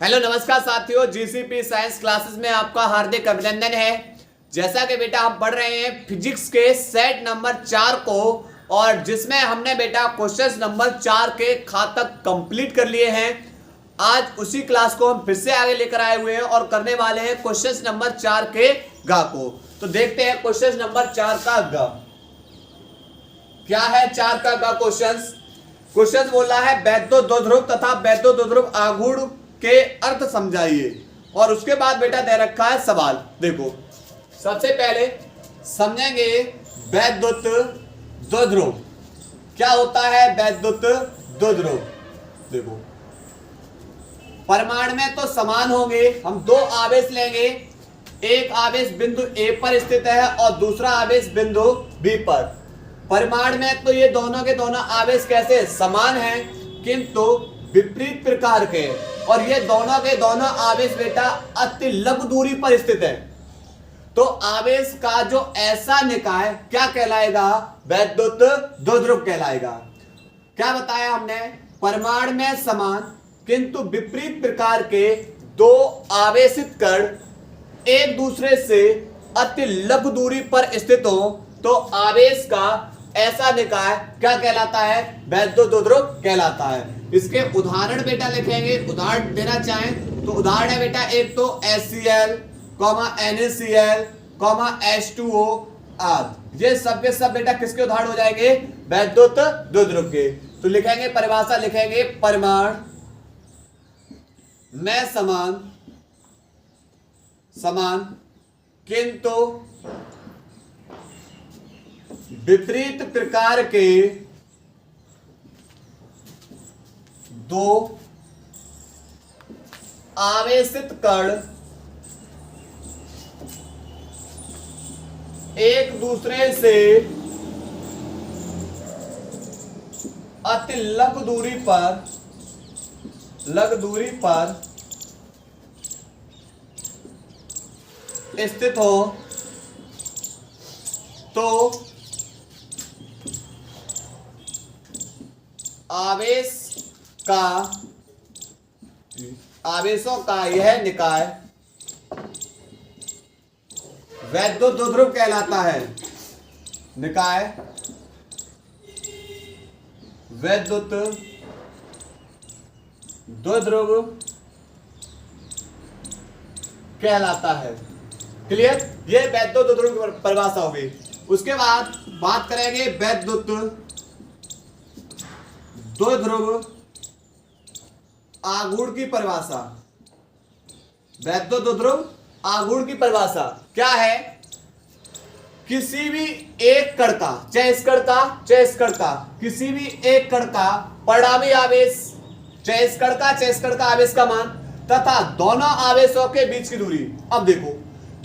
Hello नमस्कार साथियों, GCP science classes में आपका हार्दिक अभिनंदन है। जैसा कि बेटा हम पढ़ रहे हैं फिजिक्स के सेट नंबर 4 को, और जिसमें हमने बेटा क्वेश्चन नंबर 4 के खा तक कंप्लीट कर लिए हैं। आज उसी क्लास को हम फिर से आगे लेकर आए हुए हैं और करने वाले हैं क्वेश्चन नंबर 4 के गा को। तो देखते हैं क्वेश्चन नंबर 4 का गा क्या है। 4 का गा क्वेश्चन बोला है वैद्यो द्विध्रुव तथा वैद्यो द्विध्रुव आघूर्ण के अर्थ समझाइए। और उसके बाद बेटा दे रखा है सवाल। देखो सबसे पहले समझेंगे वैद्युत द्विध्रुव क्या होता है। वैद्युत द्विध्रुव देखो परमाणु में तो समान होंगे। हम दो आवेश लेंगे, एक आवेश बिंदु ए पर स्थित है और दूसरा आवेश बिंदु बी पर। परमाणु में तो ये दोनों के दोनों आवेश कैसे समान हैं, किंतु विपरीत प्रकार के, और ये दोनों के दोनों आवेश बेटा अति लघु दूरी पर स्थित है। तो आवेश का जो ऐसा निकाय क्या कहलाएगा, वैद्युत द्विध्रुव कहलाएगा। क्या बताया हमने, परमाणु में समान किंतु विपरीत प्रकार के दो आवेशित कण एक दूसरे से अति लघु दूरी पर स्थित हो तो आवेश का ऐसा निकाय क्या कहलाता है, वैद्युत द्विध्रुव कहलाता है। इसके उदाहरण बेटा लिखेंगे। उदाहरण देना चाहें तो उदाहरण है बेटा, एक तो HCl, NaCl, H2O आदि। ये सब के सब बेटा किसके उदाहरण हो जाएंगे, वैद्युत द्विध्रुव के। तो लिखेंगे परिभाषा, लिखेंगे परमाणु में समान किंतु विपरीत प्रकार के दो आवेशित कण एक दूसरे से अति लघु दूरी पर स्थित हो तो आवेशों का यह निकाय वैद्युत द्विध्रुव कहलाता है। निकाय वैद्युत द्विध्रुव कहलाता है। क्लियर, ये वैद्युत द्विध्रुव की परिभाषा होगी। उसके बाद बात करेंगे वैद्युत द्विध्रुव आघूर्ण की परिभाषा। वैद्युत द्विध्रुव आघूर्ण की परिभाषा क्या है, किसी भी एक कण का, चाहे इस कण का, किसी भी एक कण का परिणामी आवेश, चाहे इस कण का आवेश का मान तथा दोनों आवेशों के बीच की दूरी। अब देखो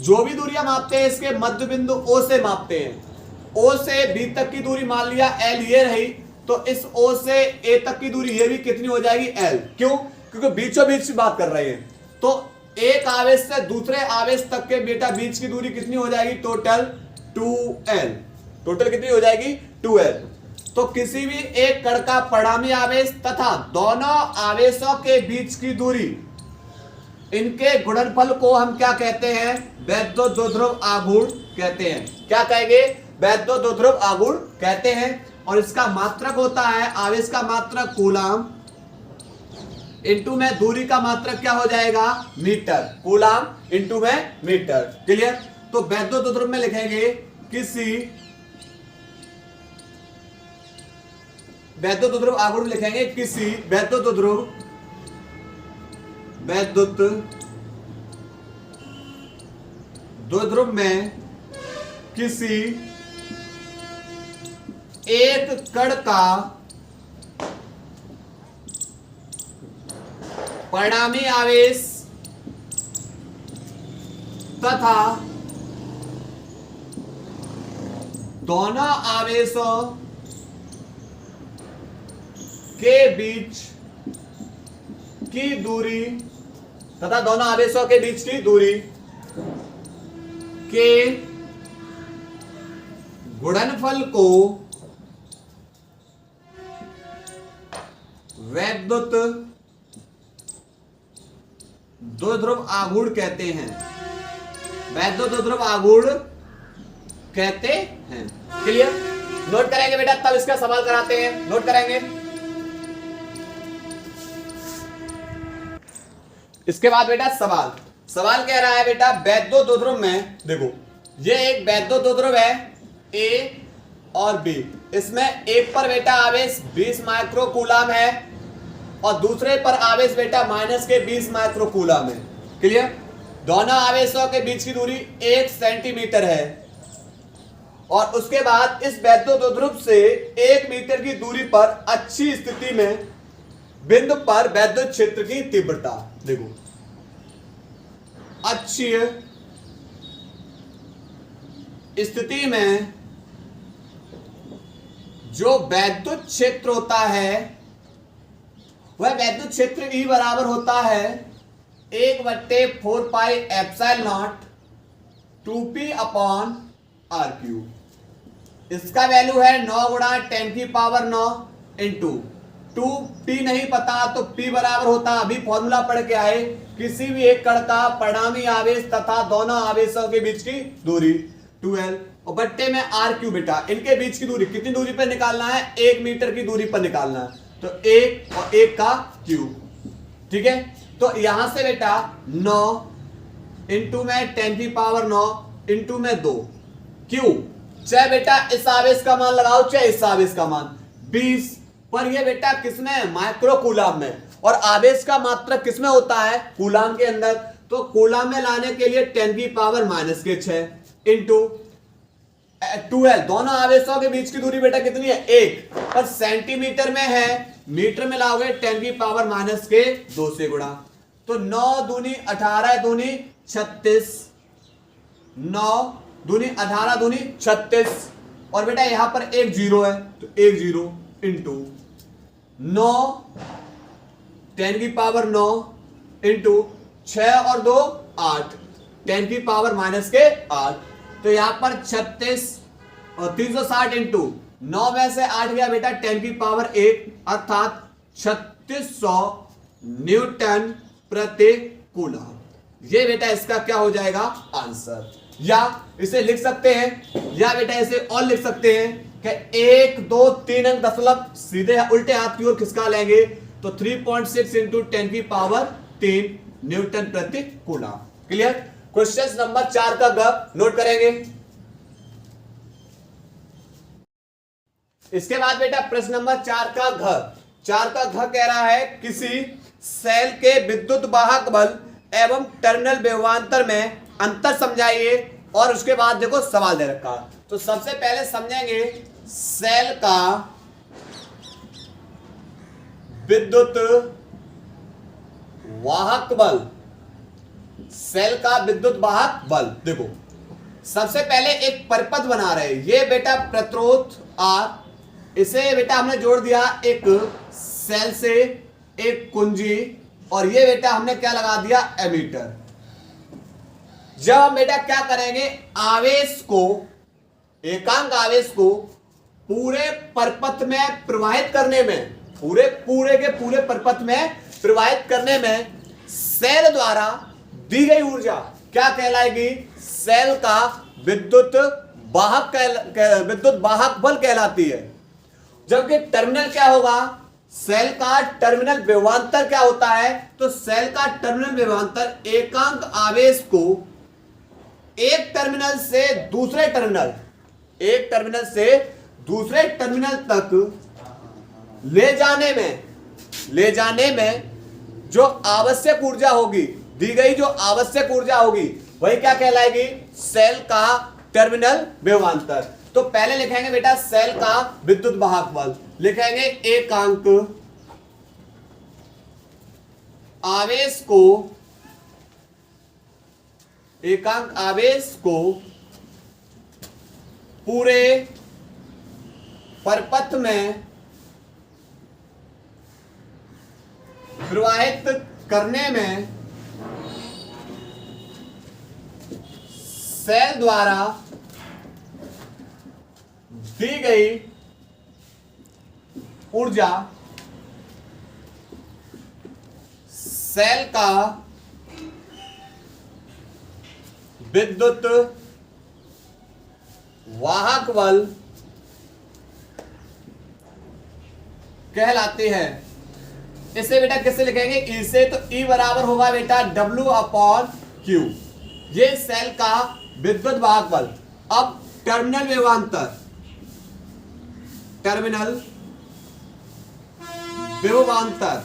जो भी दूरियां मापते हैं इसके मध्य बिंदु O से मापते हैं। O से B तक की दूरी मान लिया L ये रही, तो इस O से A तक की दूरी ये भी कितनी हो जाएगी, L। क्यों, क्योंकि बीचों बीच की बात कर रहे हैं। तो एक आवेश से दूसरे आवेश तक के बेटा बीच की दूरी कितनी हो जाएगी, टोटल 2L। टोटल कितनी हो जाएगी, 2L। तो किसी भी एक कण का परिणामी आवेश तथा दोनों आवेशों के बीच की दूरी, इनके गुणनफल को हम क्या कहते हैं, वैद्युत द्विध्रुव आघूर्ण कहते हैं। क्या कहेंगे, वैद्युत द्विध्रुव आघूर्ण कहते हैं। और इसका मात्रक होता है, आवेश का मात्रक कूलाम, इंटू में दूरी का मात्रक क्या हो जाएगा, मीटर। कूलाम इंटू में मीटर। क्लियर। तो वैद्युत द्विध्रुव में लिखेंगे किसी वैद्युत द्विध्रुव आघूर्ण लिखेंगे किसी वैद्युत द्विध्रुव में किसी एक कण का परिणामी आवेश तथा दोनों आवेशों के बीच की दूरी तथा दोनों आवेशों के बीच की दूरी के गुणनफल को वैद्युत दो ध्रुव आघूर्ण कहते हैं, वैद्युत दो ध्रुव आघूर्ण कहते हैं। क्लियर? नोट करेंगे बेटा, तब इसका सवाल कराते हैं। नोट करेंगे। इसके बाद बेटा सवाल कह रहा है बेटा, वैद्युत दो ध्रुव में देखो, ये एक वैद्युत दो ध्रुव है ए और बी। इसमें एक पर बेटा आवेश 20 माइक्रो कूलम है और दूसरे पर आवेश बेटा माइनस के 20 माइक्रो कूलम है। क्लियर? दोनों आवेशों के बीच की दूरी 1 सेंटीमीटर है और उसके बाद इस वैद्युत दो ध्रुव से 1 मीटर की दूरी पर अच्छी स्थिति में बिंदु पर वैद्युत क्षेत्र की तीव्रता देखो, अच्छी स्थिति में जो वैद्युत क्षेत्र होता है वह वैद्युत क्षेत्र E बराबर होता है 1/4 pi epsilon not 2p upon r³। इसका वैल्यू है 9 गुणा 10⁹ इंटू 2p नहीं पता तो p बराबर होता, अभी फॉर्मूला पढ़ के आए, किसी भी एक कण का परिणामी आवेश तथा दोनों आवेशों के बीच की दूरी 2l और बट्टे में r³ बेटा, इनके बीच की दूरी कितनी दूरी पर निकालना है? 1 मीटर की दूरी पर निकालना है, तो 1 और 1 का क्यूब। ठीक है, तो यहां से बेटा 9 इंटू में 10⁹ इंटू में 2 क्यू, चाहे बेटा इस आवेश का मान लगाओ चाहे इस आवेश का मान 20, पर ये बेटा किसमें? माइक्रो कूलम में, और आवेश का मात्रक किसमें होता है? कूलम के अंदर। तो कूलम में लाने के लिए 10⁻⁻6 इंटू 2l, दोनों आवेशों के बीच की दूरी बेटा कितनी है? 1, पर सेंटीमीटर में है, मीटर में लाओगे 10⁻⁻2 से गुणा, तो 9 दूनी 18 दूनी 36, 9 दूनी 18 दूनी 36, और बेटा यहां पर एक जीरो है तो एक जीरो इंटू 9 10⁻⁹ इंटू 6 और 2 8 10⁻⁻8, तो यहां पर 36 और 360 इंटू 9 में से 8 गया बेटा 10⁻1 अर्थात 3600 न्यूटन प्रति कूलम। ये बेटा इसका क्या हो जाएगा? आंसर। या इसे लिख सकते हैं, या बेटा इसे और लिख सकते हैं कि 1 2 3 अंक दशमलव सीधे उल्टे हाथ की ओर खिसका लेंगे तो 3.6 इंटू 10⁻3 न्यूटन प्रति कूलम। क्लियर? क्वेश्चन नंबर 4 का ग नोट करेंगे। इसके बाद बेटा प्रश्न नंबर 4 का घ कह रहा है, किसी सेल के विद्युत वाहक बल एवं टर्मिनल विभवांतर में अंतर समझाइए, और उसके बाद देखो सवाल दे रखा। तो सबसे पहले समझेंगे सेल का विद्युत वाहक बल। सेल का विद्युत वाहक बल देखो, सबसे पहले एक परिपथ बना रहे, ये बेटा प्रतिरोध R, इसे बेटा हमने जोड़ दिया एक सेल से एक कुंजी, और ये बेटा हमने क्या लगा दिया? एमीटर। जब हम बेटा क्या करेंगे, आवेश को, एकांक आवेश को पूरे परिपथ में प्रवाहित करने में, पूरे के पूरे परिपथ में प्रवाहित करने में सेल द्वारा दी गई ऊर्जा क्या कहलाएगी? सेल का विद्युत वाहक बल कहलाती है। जबकि टर्मिनल क्या होगा? सेल का टर्मिनल विभवांतर क्या होता है? तो सेल का टर्मिनल विभवांतर एकांक आवेश को एक टर्मिनल से दूसरे टर्मिनल तक ले जाने में जो आवश्यक ऊर्जा होगी, दी गई जो आवश्यक ऊर्जा होगी, वही क्या कहलाएगी? सेल का टर्मिनल विभवांतर। तो पहले लिखेंगे बेटा सेल का विद्युत वाहक बल, लिखेंगे एकांक आवेश को पूरे परिपथ में प्रवाहित करने में सेल द्वारा दी गई ऊर्जा सेल का विद्युत वाहक बल कहलाते हैं। इसे बेटा किससे लिखेंगे? ई से। तो ई बराबर होगा बेटा W अपॉन Q, ये सेल का विद्युत वाहक बल। अब टर्मिनल विभवांतर, टर्मिनल विभवांतर,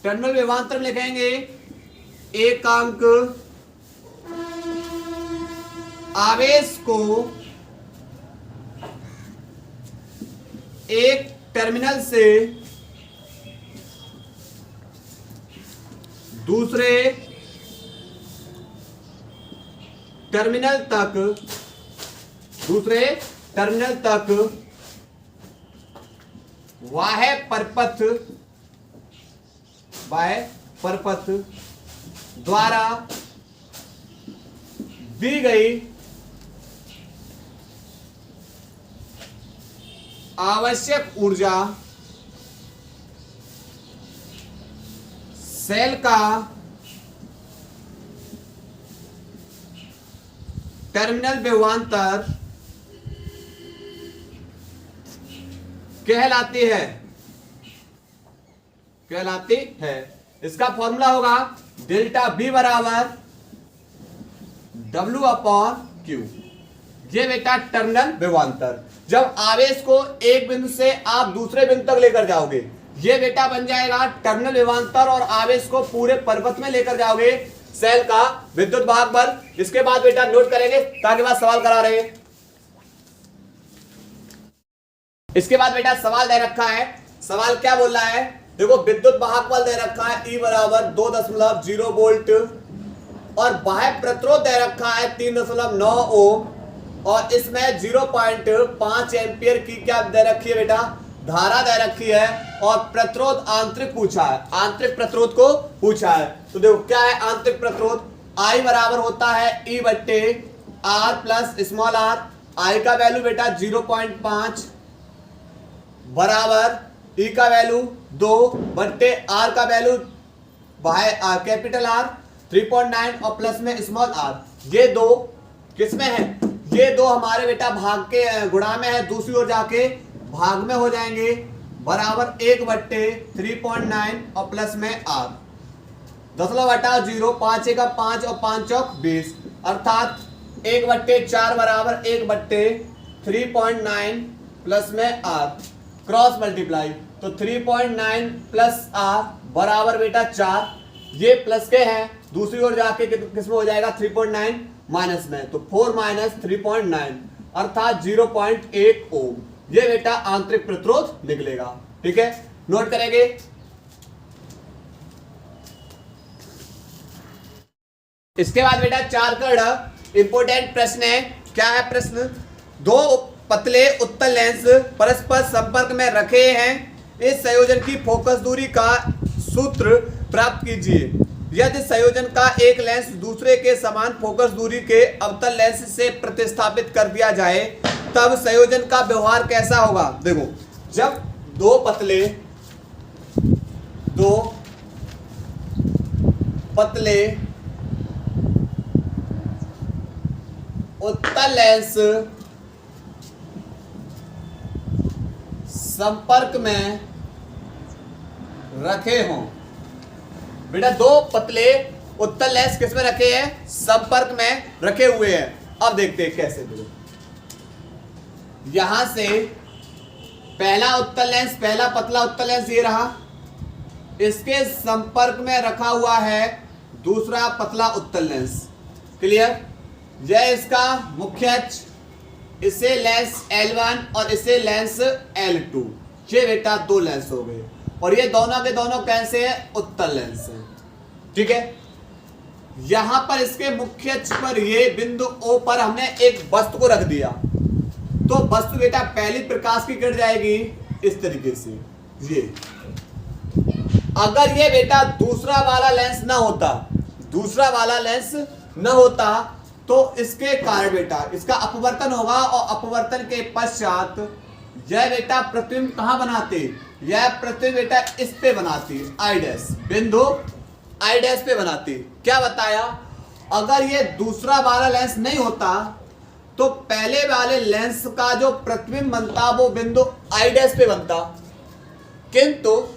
टर्मिनल विभवांतर लिखेंगे एकांक आवेश को एक टर्मिनल से दूसरे टर्मिनल तक, दूसरे टर्मिनल तक बाह्य परपथ, बाह्य परपथ द्वारा दी गई आवश्यक ऊर्जा सेल का टर्मिनल विभवांतर कहलाती है, कहलाती है। इसका फॉर्मूला होगा डेल्टा बी बराबर W अपॉन Q, ये बेटा टर्मिनल विभवांतर। जब आवेश को एक बिंदु से आप दूसरे बिंदु तक लेकर जाओगे, ये बेटा बन जाएगा टर्मिनल विभवांतर, और आवेश को पूरे परिपथ में लेकर जाओगे सेल का विद्युत वाहक बल। इसके बाद बेटा नोट करेंगे ताकि बाद सवाल करा रहे हैं। इसके बाद बेटा सवाल दे रखा है, सवाल क्या बोल रहा है? देखो विद्युत वाहक बल दे रखा है E बराबर 2.0 वोल्ट, और बाह्य प्रतिरोध दे रखा है 3.9 ओम, और इसमें 0.5 एम्पियर की क्या दे रखी है बेटा? धारा दे रखी है, और प्रतिरोध आंतरिक पूछा है, आंतरिक प्रतिरोध को पूछा है। तो देखो क्या है आंतरिक प्रतिरोध? I बराबर होता है E बट्टे R plus small r। I का वैल्यू बेटा 0.5 बराबर E का वैल्यू 2 बट्टे R का वैल्यू कैपिटल R 3.9 और प्लस में स्मॉल r। ये दो किसमें है? ये दो हमारे बेटा भाग के गुणा में है, दूसरी ओर जाके भाग में हो जाएंगे, बराबर 1 बट्टे 3.9 और प्लस में r। 10/0, 5 का 5 और 5 चौक 20, अर्थात 1 बट्टे 4 बराबर 1 बट्टे 3.9 प्लस में r, क्रॉस मल्टीप्लाई। तो 3.9 प्लस r बराबर बेटा 4, ये प्लस के हैं, दूसरी ओर जाके किसमें हो जाएगा? 3.9 माइनस में, तो 4 माइनस 3.9 अर्थात 0.1 ओम, ये बेटा आंतरिक प्रतिरोध निकलेगा। ठीक है, नोट करेंगे। इसके बाद बेटा 4 का इंपोर्टेंट प्रश्न है। क्या है प्रश्न? दो पतले उत्तल लेंस परस्पर संपर्क में रखे हैं, इस संयोजन की फोकस दूरी का सूत्र प्राप्त कीजिए। यदि संयोजन का एक लेंस दूसरे के समान फोकस दूरी के अवतल लेंस से प्रतिस्थापित कर दिया जाए तब संयोजन का व्यवहार कैसा होगा? देखो, जब दो पतले उत्तल लेंस संपर्क में रखे हों, बेटा दो पतले उत्तल लेंस किसमें रखे हैं? संपर्क में रखे हुए हैं। अब देखते हैं कैसे। यहां से पहला उत्तल लेंस, पहला पतला उत्तल लेंस ये रहा, इसके संपर्क में रखा हुआ है दूसरा पतला उत्तल लेंस। क्लियर? यह इसका मुख्य अक्ष, इसे लेंस L1 और इसे लेंस L2, ये बेटा दो लेंस हो गए, और ये दोनों के दोनों कैसे हैं? उत्तल लेंस हैं। ठीक है, यहां पर इसके मुख्य अक्ष पर ये बिंदु O पर हमने एक वस्तु को रख दिया, तो वस्तु बेटा पहली प्रकाश की किरण जाएगी इस तरीके से। ये अगर ये बेटा दूसरा वाला लेंस ना होता, दूसरा वाला लेंस न होता तो इसके कारण बेटा इसका अपवर्तन होगा, और अपवर्तन के पश्चात यह बेटा प्रतिबिंब कहां बनाते? यह प्रतिबिंब बेटा इस पे बनाती, I डैश, बिंदु I डैश पे बनाती। क्या बताया? अगर ये दूसरा वाला लेंस नहीं होता तो पहले वाले लेंस का जो प्रतिबिंब बनता वो बिंदु आई डैश पे बनता, किंतु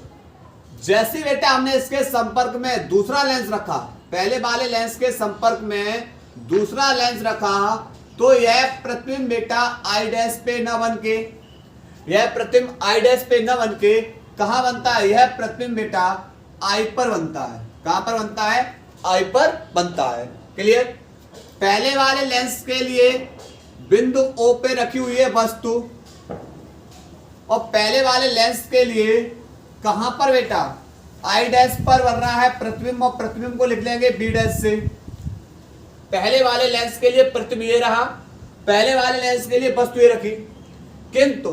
जैसे बेटा हमने इसके संपर्क में दूसरा लेंस रखा, पहले वाले लेंस के संपर्क में दूसरा लेंस रखा, तो यह प्रतिबिंब बेटा आई डैश पे न बन के, यह प्रतिबिंब आई डैश पे न बन के कहां बनता है, यह प्रतिबिंब बेटा आई पर बनता है। कहां पर बनता है, आई पर बनता है। क्लियर। पहले वाले लेंस के लिए बिंदु O पे रखी हुई है वस्तु, और पहले वाले लेंस के लिए कहां पर बेटा आई डैश पर बन रहा है प्रतिबिंब, और प्रतिबिंब को लिख लेंगे बी डैश से। पहले वाले लेंस के लिए प्रतिबिंब ये रहा, पहले वाले लेंस के लिए वस्तु ये रखी, किंतु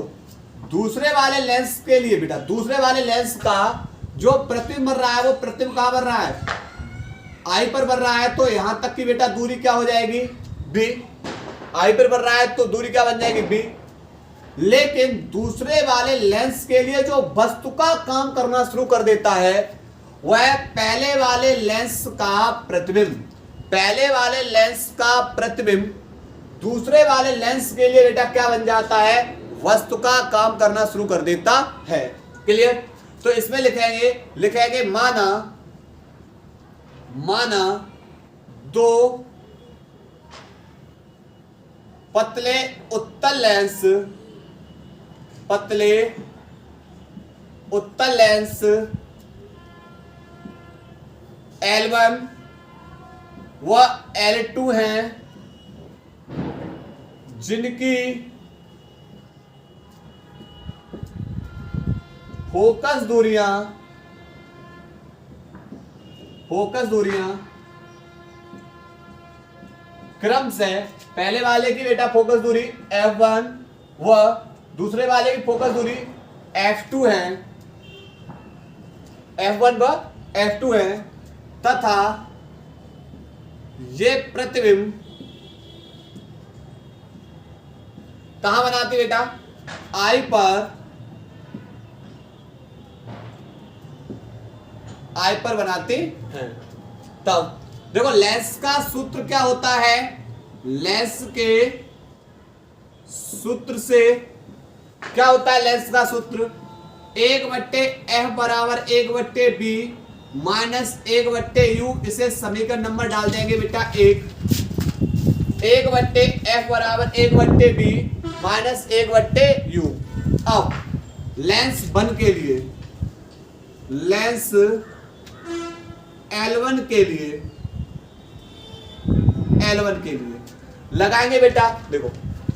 दूसरे वाले लेंस के लिए बेटा दूसरे वाले लेंस का जो प्रतिबिंब बन रहा है वो प्रतिबिंब कहां बन रहा है, आई पर बन रहा है, तो यहां तक की बेटा दूरी क्या हो जाएगी, बी। आई पर बन रहा है तो दूरी क्या बन जाएगी, बी। लेकिन दूसरे वाले लेंस के लिए जो वस्तु का काम करना शुरू कर देता है वह पहले वाले लेंस का प्रतिबिंब, पहले वाले लेंस का प्रतिबिंब दूसरे वाले लेंस के लिए बेटा क्या बन जाता है, वस्तु का काम करना शुरू कर देता है। क्लियर। तो इसमें लिखेंगे माना दो पतले उत्तल लेंस L1 व L2 हैं, जिनकी फोकस दूरियां क्रम से पहले वाले की बेटा फोकस दूरी F1 व दूसरे वाले की फोकस दूरी F2 है, F1 व F2 है, तथा ये प्रतिबिंब कहां बनाती बेटा, आई पर बनाती हैं। तब देखो लेंस का सूत्र क्या होता है, लेंस के सूत्र से क्या होता है, लेंस का सूत्र 1/f बराबर 1/b माइनस 1/u, इसे समीकरण नंबर डाल देंगे बेटा 1/f बराबर 1/b माइनस 1/u। अब लेंस बन के लिए, लेंस L1 के लिए लगाएंगे बेटा, देखो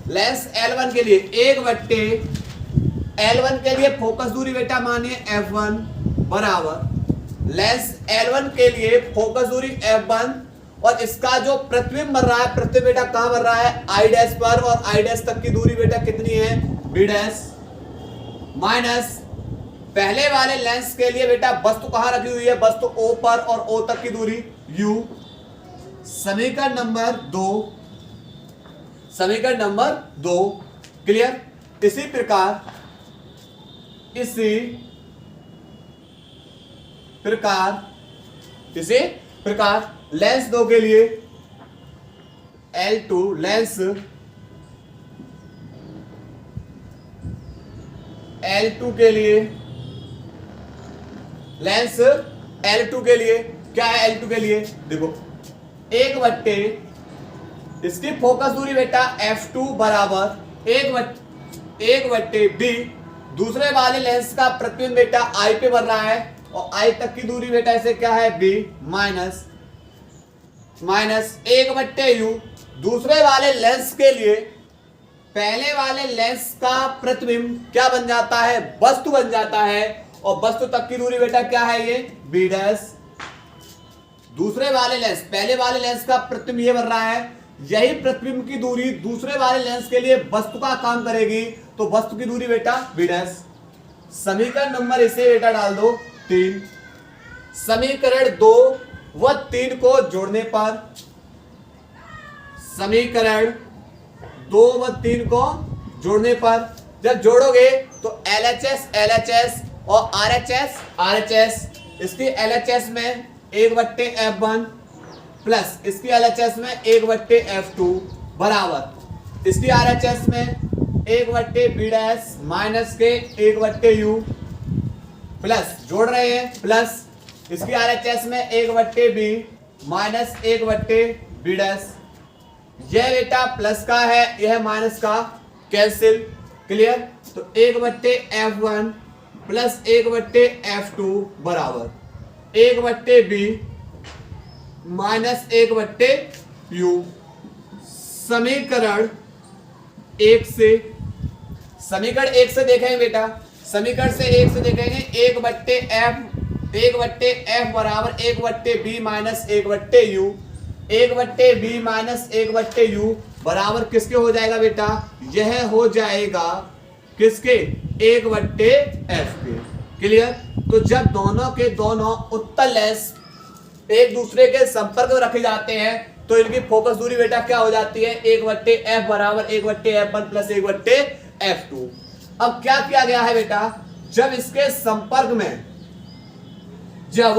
लेंस L1 के लिए 1/L1 के लिए फोकस दूरी बेटा मानिए F1 बराबर लेंस L1 के लिए फोकस दूरी F1, और इसका जो प्रतिबिंब बन रहा है, प्रतिबिंब बेटा कहां बन रहा है, आई डैश पर, और आई डैश तक की दूरी बेटा कितनी है, बी डैश, माइनस पहले वाले लेंस के लिए बेटा वस्तु कहां रखी हुई है, वस्तु O पर, और O तक की दूरी U। समीकरण नंबर 2। क्लियर। इसी प्रकार लेंस 2 के लिए L2 लेंस L2 के लिए क्या है, L2 के लिए देखो 1/, इसकी फोकस दूरी बेटा F2 बराबर 1/b, दूसरे वाले लेंस का प्रतिबिंब बेटा I पे बन रहा है, और I तक की दूरी बेटा इसे क्या है, b, माइनस 1/u, दूसरे वाले लेंस के लिए पहले वाले लेंस का प्रतिबिंब क्या बन जाता है, वस्तु बन जाता है, और वस्तु तक की दूरी बेटा क्या है, ये b डैश। दूसरे वाले लेंस, पहले वाले लेंस का प्रतिबिंब ये बन रहा है, यही प्रतिबिंब की दूरी दूसरे वाले लेंस के लिए वस्तु का काम करेगी, तो वस्तु की दूरी बेटा b डैश। समीकरण नंबर इसे बेटा डाल दो 3। समीकरण 2 व 3 को जोड़ने पर, समीकरण 2 व 3 को जोड़ने पर जब जोड़ोगे तो LHS और RHS, इसकी LHS में 1/F1 प्लस इसकी LHS में 1/F2 बराबर इसकी RHS में 1/B डैश माइनस के 1/U प्लस जोड़ रहे हैं प्लस इसकी RHS में 1/B माइनस 1/B डैश। यह बेटा प्लस का है यह माइनस का कैंसिल क्लियर। तो 1/F1 प्लस 1/F2 बराबर 1/B माइनस 1/U। समीकरण 1 से देखेंगे बेटा, समीकरण से 1 से देखेंगे 1/F बराबर 1/B minus 1/U। 1/B minus 1/U बराबर किसके हो जाएगा बेटा, यह हो जाएगा किसके 1/F के क्लियर। तो जब दोनों के दोनों उत्तल लेंस एक दूसरे के संपर्क में रखे जाते हैं तो इनकी फोकस दूरी बेटा क्या हो जाती है 1/F बराबर 1/F1 प्लस 1/F2। अब क्या किया गया है बेटा, जब इसके संपर्क में जब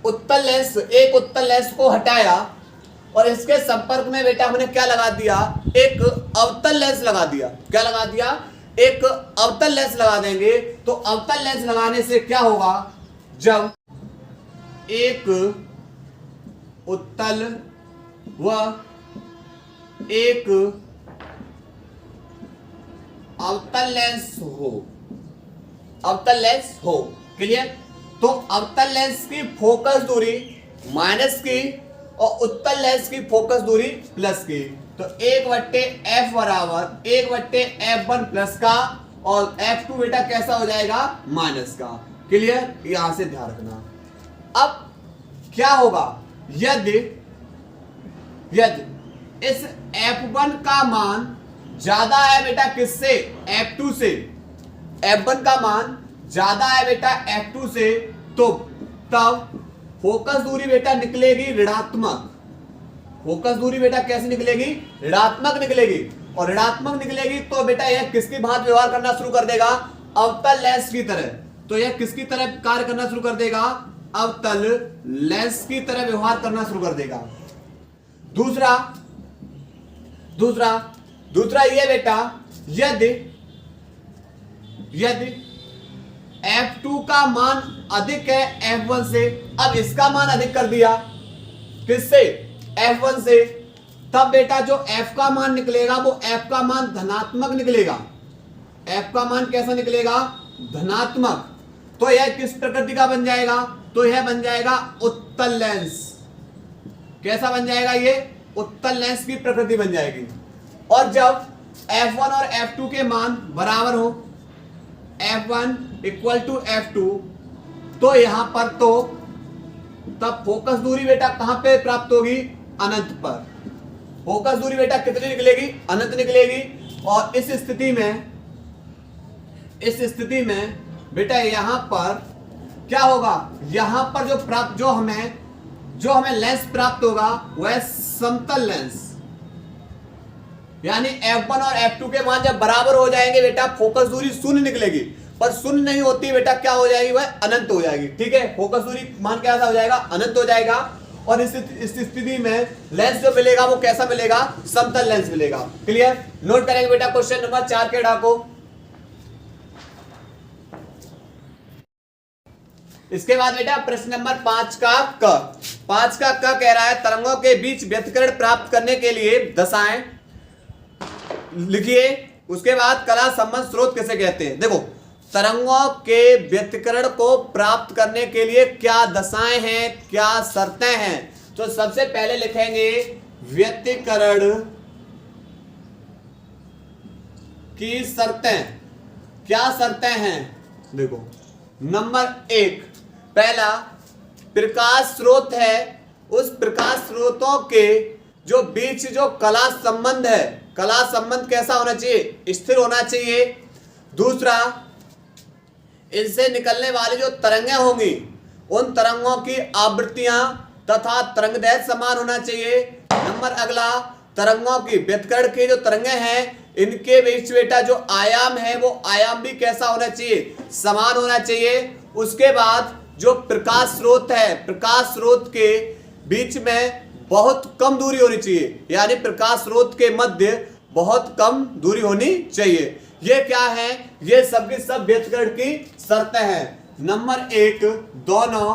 उत्तल लेंस को हटाया और इसके संपर्क में बेटा हमने क्या लगा दिया, एक अवतल लेंस लगा दिया। क्या लगा दिया, एक अवतल लेंस लगा देंगे। तो अवतल लेंस लगाने से क्या होगा, जब एक उत्तल व एक अवतल लेंस हो क्लियर। तो अवतल लेंस की फोकस दूरी माइनस की और उत्तल लेंस की फोकस दूरी प्लस की। तो 1/F बराबर 1/F1 प्लस का और F2 बेटा कैसा हो जाएगा माइनस का क्लियर। यहां से ध्यान रखना। अब क्या होगा, यदि इस F1 का मान ज्यादा है बेटा किससे, F2 से, F1 का मान ज्यादा है बेटा F2 से, तो तब फोकस दूरी बेटा निकलेगी ऋणात्मक। फोकस दूरी बेटा कैसे निकलेगी, ऋणात्मक निकलेगी। और ऋणात्मक निकलेगी तो बेटा यह किसकी भांति व्यवहार करना शुरू कर देगा, अवतल लेंस की तरह। तो यह किसकी तरह कार्य करना शुरू कर देगा, अवतल लेंस की तरह व्यवहार करना शुरू कर देगा। दूसरा ये बेटा, यदि F2 का मान अधिक है F1 से, अब इसका मान अधिक कर दिया किससे, F1 से, तब बेटा जो F का मान निकलेगा वो F का मान धनात्मक निकलेगा। F का मान कैसा निकलेगा, धनात्मक। तो यह किस प्रकृति का बन जाएगा, तो यह बन जाएगा उत्तल लेंस। कैसा बन जाएगा, ये उत्तल लेंस की प्रकृति बन जाएगी। और जब F1 और F2 के मान बराबर हो, F1 इक्वल टू F2, तो यहां पर तो तब फोकस दूरी बेटा कहां पे प्राप्त होगी, अनंत पर। फोकस दूरी बेटा कितनी निकलेगी, अनंत निकलेगी। और इस स्थिति में बेटा यहां पर क्या होगा, यहां पर जो हमें लेंस प्राप्त होगा वह समतल लेंस, यानी F1 और F2 के मान जब बराबर हो जाएंगे बेटा फोकस दूरी शून्य निकलेगी। पर शून्य नहीं होती बेटा, क्या हो जाएगी, वह अनंत हो जाएगी। ठीक है, फोकस दूरी मान कैसा हो जाएगा, अनंत हो जाएगा। और इस स्थिति में लेंस जो मिलेगा वो कैसा मिलेगा, समतल लेंस मिलेगा। क्लियर, नोट करेंगे बेटा क्वेश्चन नंबर 4 के डाको। इसके बाद बेटा प्रश्न नंबर 5 का क कह रहा है, तरंगों के बीच व्यतिकरण प्राप्त करने के लिए दशाएं लिखिए। उसके बाद कला संबंध स्रोत किसे कहते हैं। देखो, तरंगों के व्यतिकरण को प्राप्त करने के लिए क्या दशाएं हैं, क्या शर्तें हैं। तो सबसे पहले लिखेंगे व्यतिकरण की शर्तें। क्या शर्तें हैं, देखो, नंबर 1, पहला प्रकाश स्रोत है, उस प्रकाश स्रोतों के जो बीच जो कला संबंध है, कला संबंध कैसा होना चाहिए, स्थिर होना चाहिए। दूसरा, इनसे निकलने वाली जो तरंगें होंगी उन तरंगों की आवृत्तियां तथा तरंगदैर्घ्य समान होना चाहिए। नंबर अगला, तरंगों की व्यतिकरण की जो तरंगें हैं इनके बीच बेटा जो आयाम है वो आयाम भी कैसा होना चाहिए, समान होना चाहिए। उसके बाद जो प्रकाश स्रोत है, प्रकाश स्रोत के बीच में बहुत कम दूरी होनी चाहिए, यानी प्रकाश स्रोत के मध्य बहुत कम दूरी होनी चाहिए। ये क्या है? ये सब की सब व्यतिकरण की शर्तें हैं। नंबर 1, दोनों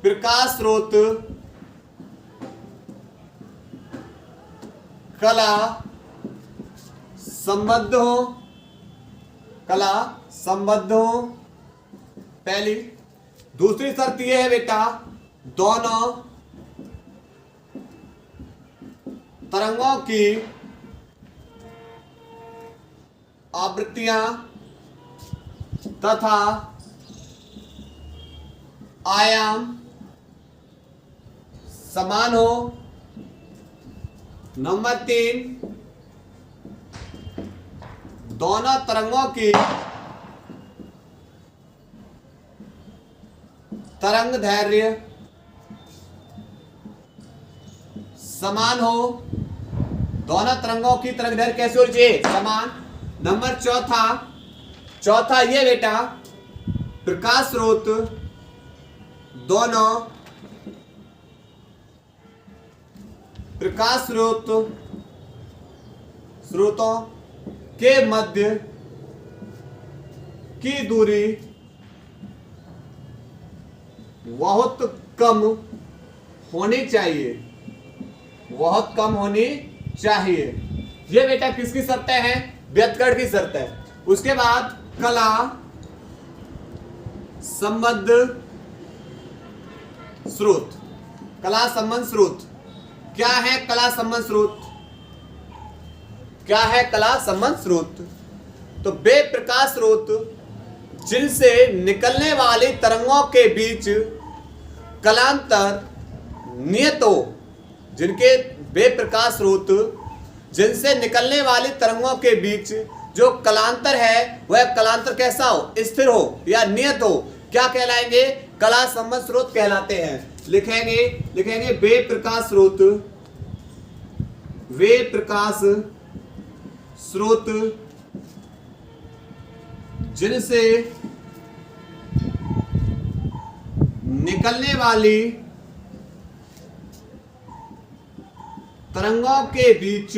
प्रकाश स्रोत कला संबद्ध हो, कला संबद्ध हो, पहली। दूसरी शर्त यह है बेटा, दोनों तरंगों की आवृत्तियां तथा आयाम समान हो। नंबर 3, दोनों तरंगों की तरंग दैर्घ्य समान हो। दोनों तरंगों की तरंग दैर्घ्य कैसे होनी चाहिए? समान। नंबर चौथा ये बेटा, प्रकाश स्रोत दोनों प्रकाश स्रोतों के मध्य की दूरी बहुत कम होनी चाहिए, बहुत कम होनी चाहिए। ये बेटा किसकी शर्तें हैं? व्यतिकरण की शर्तें। उसके बाद कला संबद्ध स्रोत। कला संबंध स्रोत क्या है? कला संबंध स्रोत क्या है? कला संबंध स्रोत तो वे प्रकाश स्रोत जिनसे निकलने वाली तरंगों के बीच कलांतर नियत हो, जिनके वे प्रकाश स्रोत जिनसे निकलने वाली तरंगों के बीच जो कलांतर है वह कलांतर कैसा हो? स्थिर हो या नियत हो, क्या कहलाएंगे? कला संबंध स्रोत कहलाते हैं। लिखेंगे वे प्रकाश स्रोत जिनसे निकलने वाली तरंगों के बीच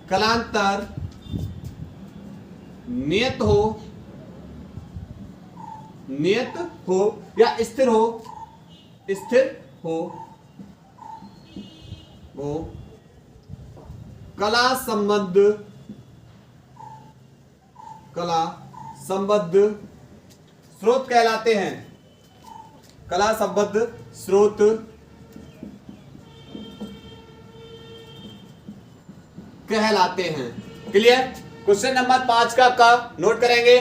कलांतर नियत हो या स्थिर हो कला संबद्ध स्रोत कहलाते हैं। कला संबद्ध स्रोत कहलाते हैं। क्लियर? क्वेश्चन नंबर 5 का नोट करेंगे।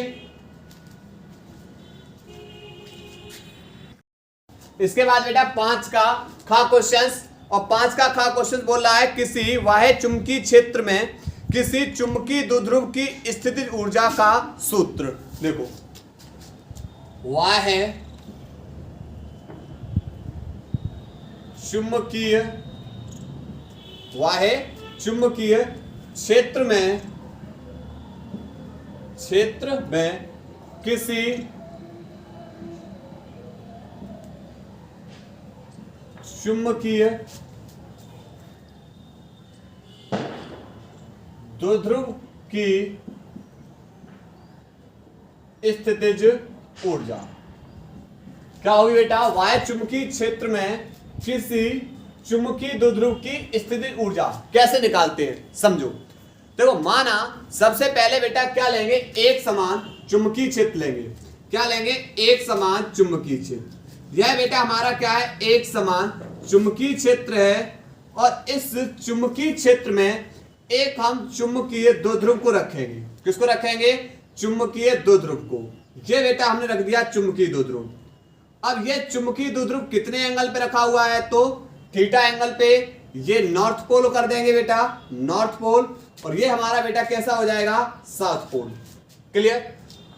इसके बाद बेटा 5 का खा क्वेश्चंस, और 5 का खा क्वेश्चन बोल रहा है किसी वाह्य चुंबकीय क्षेत्र में किसी चुंबकीय द्विध्रुव की स्थितिज ऊर्जा का सूत्र। देखो, वाह्य चुंबकीय क्षेत्र में किसी चुंबकीय द्विध्रुव की स्थितिज ऊर्जा क्या होगी बेटा? वाह्य चुंबकीय क्षेत्र में किसी चुंबकीय द्विध्रुव की स्थितिज ऊर्जा कैसे निकालते हैं, समझो। देखो, माना सबसे पहले बेटा क्या लेंगे? एक समान चुंबकीय क्षेत्र लेंगे। क्या लेंगे? एक समान चुंबकीय क्षेत्र। यह बेटा हमारा क्या है? एक समान चुंबकीय क्षेत्र है, और इस चुंबकीय क्षेत्र में एक हम चुंबकीय द्विध्रुव को रखेंगे। किसको रखेंगे? चुंबकीय द्विध्रुव को। ये बेटा हमने रख दिया चुंबकीय द्विध्रुव। अब ये चुंबकीय द्विध्रुव कितने एंगल पे रखा हुआ है? तो थीटा एंगल पे। ये नॉर्थ पोल कर देंगे बेटा, नॉर्थ पोल, और ये हमारा बेटा कैसा हो जाएगा? South pole. क्लियर?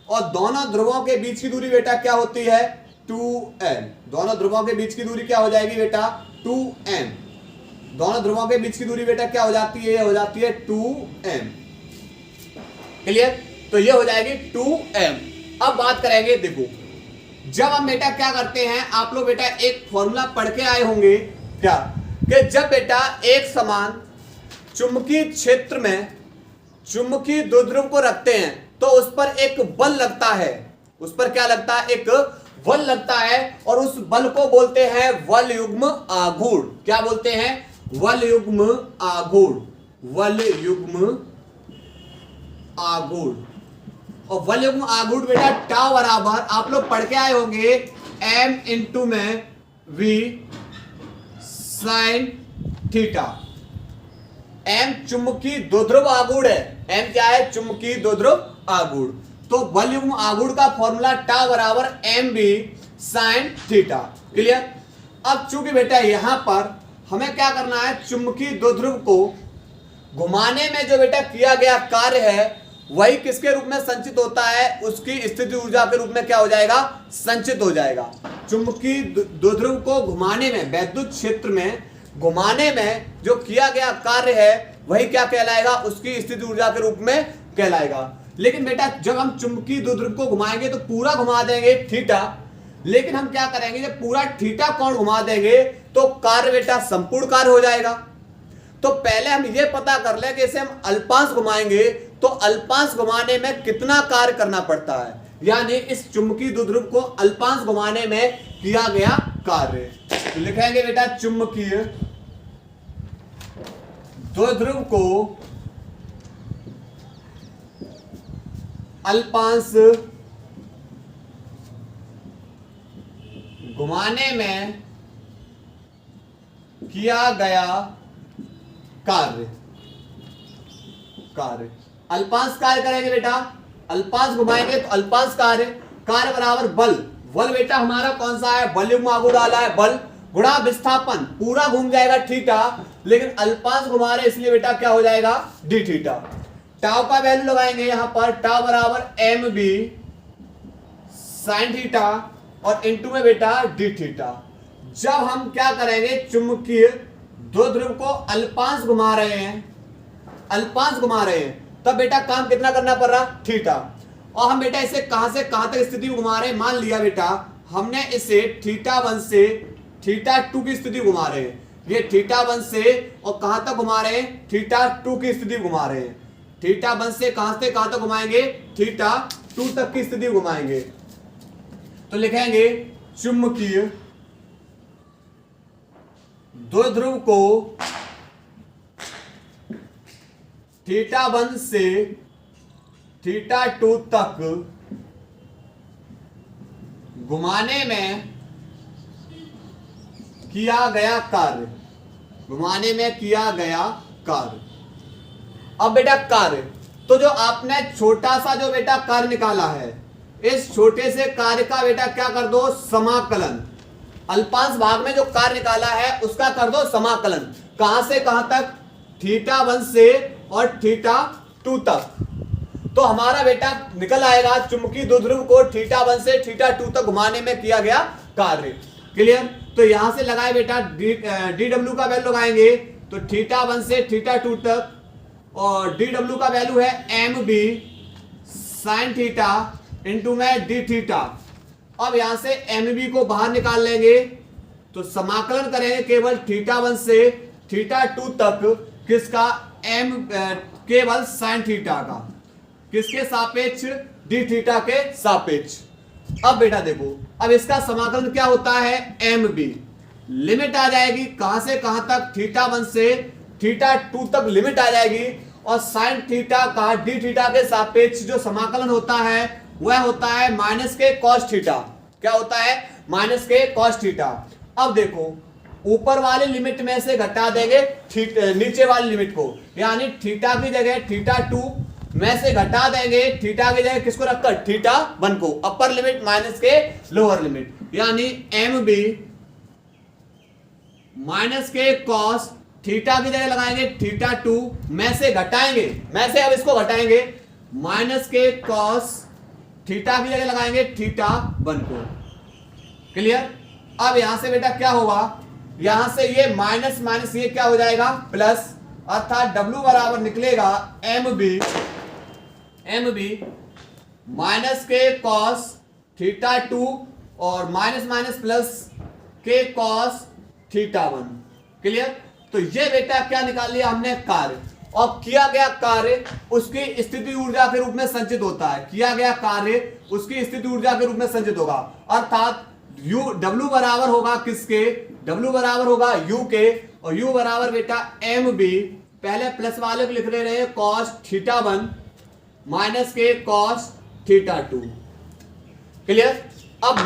और दोनों ध्रुवों के बीच की दूरी बेटा क्या होती है? 2m। दोनों ध्रुवों के बीच की दूरी क्या हो जाएगी बेटा? 2m। दोनों ध्रुवों के बीच की दूरी बेटा क्या हो जाती है? हो जाती है 2m। क्लियर? तो ये हो जाएगी 2m। अब बात करेंगे, देखो जब हम बेटा क्या करते हैं, आप लोग बेटा एक फॉर्मूला पढ़ के आए होंगे क्या, कि जब बेटा एक समान चुंबकीय क्षेत्र में चुंबकीय द्विध्रुव को रखते हैं तो उस पर एक बल लगता है, उस पर क्या लगता है, एक बल लगता है, और उस बल को बोलते हैं बल युग्म आघूर्ण। क्या बोलते हैं, बल युग्म आघूर्ण, बल युग्म आघूर्ण। और बल युग्म आघूर्ण बेटा टाउ बराबर आप लोग पढ़ के आए होंगे m इंटू में v साइन थीटा। m चुंबकीय द्विध्रुव आघूर्ण है, m क्या है, चुंबकीय द्विध्रुव आघूर्ण। तो बल युग्म आघूर्ण का फॉर्मूला टाउ बराबर mv साइन थीटा। क्लियर। अब चूंकि बेटा यहां पर हमें क्या करना है, चुंबकीय द्विध्रुव को घुमाने में जो बेटा किया गया कार्य है वही किसके रूप में संचित होता है, उसकी स्थिति ऊर्जा के रूप में क्या हो जाएगा, संचित हो जाएगा। चुंबकीय द्विध्रुव को घुमाने में, वैद्युत क्षेत्र में घुमाने में जो किया गया कार्य है वही क्या कहलाएगा, उसकी स्थिति ऊर्जा के रूप में कहलाएगा। लेकिन बेटा जब हम चुंबकीय द्विध्रुव को घुमाएंगे तो पूरा घुमा देंगे थीटा, लेकिन हम क्या करेंगे, जब पूरा थीटा कोण घुमा देंगे तो कार्य बेटा संपूर्ण कार्य हो जाएगा। तो पहले हम ये पता कर ले कि इसे हम अल्पांश घुमाएंगे तो अल्पांश घुमाने में कितना कार्य करना पड़ता है, यानी इस चुंबकीय द्विध्रुव को अल्पांश घुमाने में किया गया कार्य। तो लिखेंगे बेटा चुंबकीय द्विध्रुव को अल्पांश घुमाने में किया गया कार्य, अल्पांश कार्य करेंगे बेटा, अल्पांश घुमाएंगे तो अल्पांश कार्य, कार्य बराबर बल, बल बेटा हमारा कौन सा है, बल युग्म आघूर्ण डाला है, बल गुणा विस्थापन, पूरा घूम जाएगा थीटा, लेकिन अल्पांश घुमा रहे इसलिए बेटा क्या हो जाएगा, डी थीटा। टाउ का वैल्यू लगाएंगे यहां पर, टाउ बराबर एम बी साइन थीटा और इनटू में बेटा डी थीटा। जब हम क्या करेंगे, चुंबकीय द्विध्रुव को अल्पांश घुमा रहे हैं, अल्पांश घुमा रहे हैं, तब बेटा काम कितना करना पड़ रहा, थीटा। और हम बेटा इसे कहां से कहां तक स्थिति घुमा रहे हैं, मान लिया बेटा हमने इसे थीटा 1 से थीटा 2 की स्थिति घुमा रहे हैं, ये थीटा 1 से और कहां तक घुमा रहे हैं, थीटा 2 की स्थिति घुमा रहे हैं। थीटा 1 से कहां तक घुमाएंगे, थीटा 2 तक की स्थिति घुमाएंगे। तो लिखेंगे चुंबकीय द्विध्रुव को थीटा 1 से थीटा 2 तक घुमाने में किया गया कार्य, घुमाने में किया गया कार्य। अब बेटा कार्य, तो जो आपने छोटा सा जो बेटा कार्य निकाला है, इस छोटे से कार्य का बेटा क्या कर दो, समाकलन। अल्पांश भाग में जो कार्य निकाला है उसका कर दो समाकलन, कहां से कहां तक, थीटा 1 से और थीटा 2 तक। तो हमारा बेटा निकल आएगा चुंबकीय द्विध्रुव को थीटा 1 से थीटा 2 तक घुमाने में किया गया कार्य। क्लियर। तो यहां से लगाए बेटा डी डब्ल्यू का वैल्यू लगाएंगे तो थीटा 1 से थीटा 2 तक, और डी डब्ल्यू का वैल्यू है M B sine theta into में डी थीटा। अब यहां से एम बी को बाहर निकाल लेंगे तो समाकलन करेंगे केवल थीटा 1 से थीटा 2 तक, किसका, एम केवल साइन थीटा का, किसके सापेक्ष, डी थीटा के सापेक्ष। अब बेटा देखो, अब इसका समाकलन क्या होता है, एम बी, लिमिट आ जाएगी कहां से कहां तक, थीटा 1 से थीटा 2 तक लिमिट आ जाएगी, और साइन थीटा का डी थीटा के सापेक्ष जो समाकलन होता है वह होता है माइनस के कॉस थीटा। क्या होता है, माइनस के कॉस थीटा। अब देखो ऊपर वाली लिमिट में से घटा देंगे नीचे वाली लिमिट को, यानी थीटा की जगह थीटा 2 में से घटा देंगे थीटा की जगह किसको रखकर, थीटा 1 को, अपर लिमिट माइनस के लोअर लिमिट, यानी एम बी माइनस के कॉस थीटा की जगह लगाएंगे थीटा 2 में से घटाएंगे, में से अब इसको घटाएंगे, माइनस के कॉस थीटा की जगह लगाएंगे थीटा 1 को। क्लियर। अब यहां से बेटा क्या होगा, यहां से ये माइनस माइनस ये क्या हो जाएगा, प्लस, अर्थात W बराबर निकलेगा एम बी माइनस के कॉस थीटा 2 और माइनस माइनस प्लस के कॉस थीटा 1। क्लियर। तो ये बेटा क्या निकाल लिया हमने, कार्य, और किया गया कार्य उसकी स्थिति ऊर्जा के रूप में संचित होता है, किया गया कार्य उसकी स्थिति ऊर्जा के रूप में संचित होगा। अर्थात U W बराबर होगा किसके, W बराबर होगा U के, और U बराबर बेटा MB, पहले प्लस वाले को लिख ले रहे हैं कॉस थीटा 1 माइनस के कॉस थीटा 2। क्लियर। अब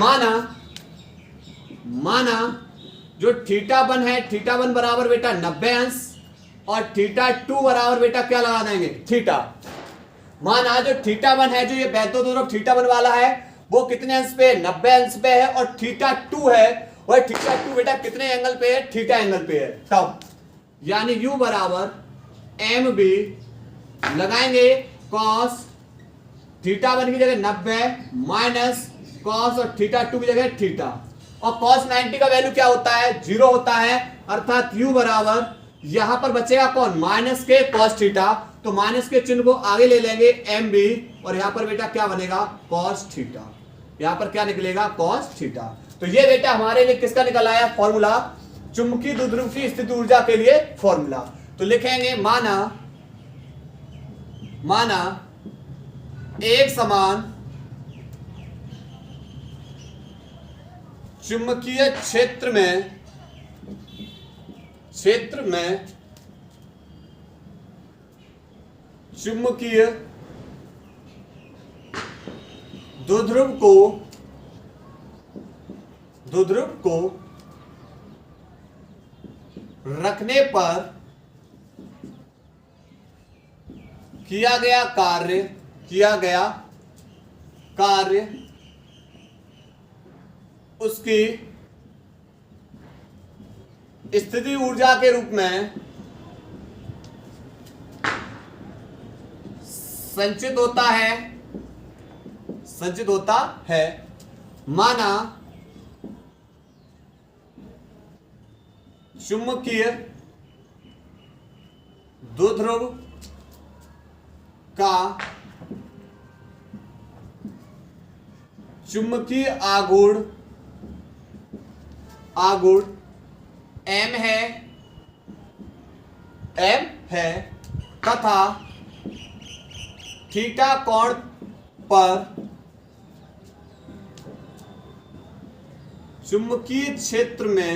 माना जो थीटा 1 है, थीटा 1 बराबर बेटा 90 अंश, और थीटा 2 बराबर बेटा क्या लगा देंगे, थीटा। माना जो थीटा 1 है, जो ये बैतो तरफ थीटा 1 वाला है, वो कितने अंश पे, 90 अंश पे है, और थीटा 2 है, और थीटा 2 बेटा कितने एंगल पे है, थीटा एंगल पे है। तब यानी U बराबर MB लगाएंगे कॉस थीटा 1 की जगह 90 माइनस कॉस और थीटा 2 की जगह थीटा, और कॉस 90 का वैल्यू क्या होता है, 0 होता है। अर्थात U बराबर यहां पर बचेगा कौन, माइनस के कॉस थीटा, तो माइनस के चिन्ह को आगे ले लेंगे MB, और यहां पर बेटा क्या बनेगा, कॉस थीटा। यहां पर क्या निकलेगा, कॉस थीटा। तो ये बेटा हमारे लिए किसका निकल आया फॉर्मूला, चुंबकीय द्विध्रुव की स्थिति ऊर्जा के लिए फॉर्मूला। तो लिखेंगे माना एक समान चुंबकीय क्षेत्र में चुंबकीय द्विध्रुव को रखने पर किया गया कार्य उसकी स्थिति ऊर्जा के रूप में संचित होता है। माना चुंबकीय द्विध्रुव का चुंबकीय आघूर्ण M है तथा थीटा कोण पर चुंबकीय क्षेत्र में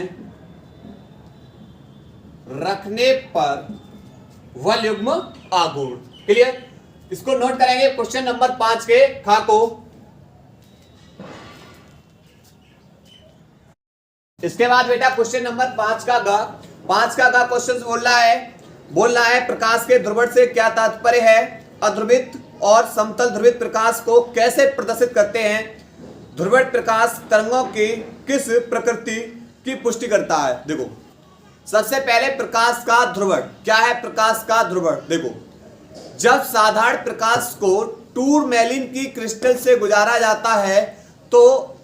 रखने पर वह युग्म आघूर्ण। क्लियर। इसको नोट करेंगे क्वेश्चन नंबर 5 के खा को। इसके बाद बेटा क्वेश्चन नंबर 5 का गा क्वेश्चन बोल रहा है प्रकाश के ध्रुवण से क्या तात्पर्य है, अध्रुवित और समतल ध्रुवित प्रकाश को कैसे प्रदर्शित करते हैं, ध्रुवण प्रकाश तरंगों की किस प्रकृति की पुष्टि करता है। देखो सबसे पहले प्रकाश का ध्रुवण क्या है, प्रकाश का ध्रुवण देखो, जब साधारण प्रकाश को टूरमैलिन की क्रिस्टल से गुजारा जाता है तो